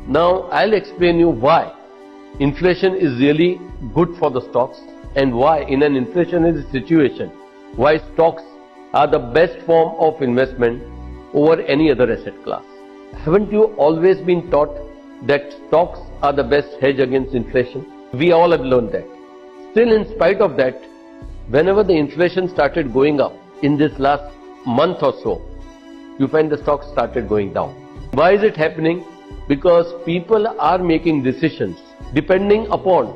Now I'll explain you why inflation is really good for the stocks and why in an inflationary situation, why stocks are the best form of investment over any other asset class. Haven't you always been taught that stocks are the best hedge against inflation? We all have learned that. Still, in spite of that, whenever the inflation started going up in this last month or so, you find the stocks started going down. Why is it happening? Because people are making decisions depending upon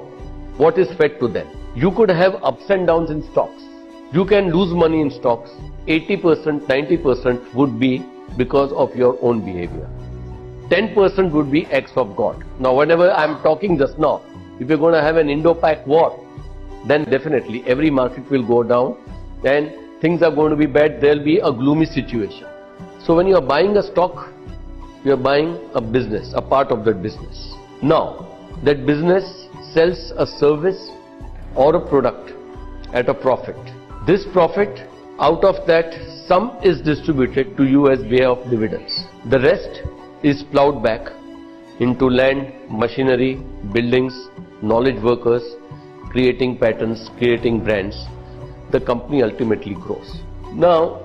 what is fed to them. You could have ups and downs in stocks. You can lose money in stocks. 80%, 90% would be because of your own behavior. 10% would be acts of God. Now, whenever I'm talking just now, if you're going to have an Indo-Pak war, then definitely every market will go down and things are going to be bad. There'll be a gloomy situation. So when you are buying a stock, you are buying a business, a part of that business. Now, that business sells a service or a product at a profit. This profit, out of that, some is distributed to you as way of dividends. The rest is plowed back into land, machinery, buildings, knowledge workers, creating patterns, creating brands. The company ultimately grows. Now,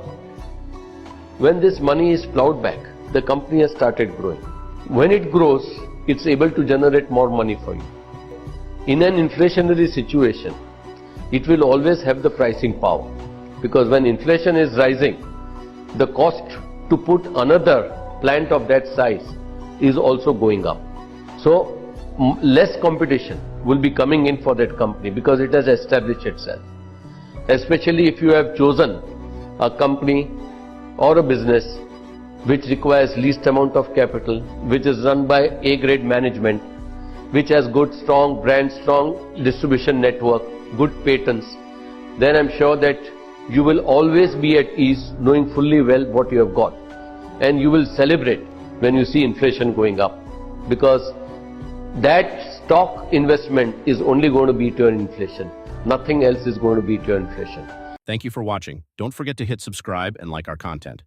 when this money is plowed back, the company has started growing. When it grows, it's able to generate more money for you. In an inflationary situation, it will always have the pricing power, because when inflation is rising, the cost to put another plant of that size is also going up. So less competition will be coming in for that company because it has established itself. Especially if you have chosen a company or a business which requires least amount of capital, which is run by A-grade management, which has good, strong brand, strong distribution network, good patents, then I'm sure that you will always be at ease knowing fully well what you have got. And you will celebrate when you see inflation going up, because that stock investment is only going to beat your inflation. Nothing else is going to beat your inflation. Thank you for watching. Don't forget to hit subscribe and like our content.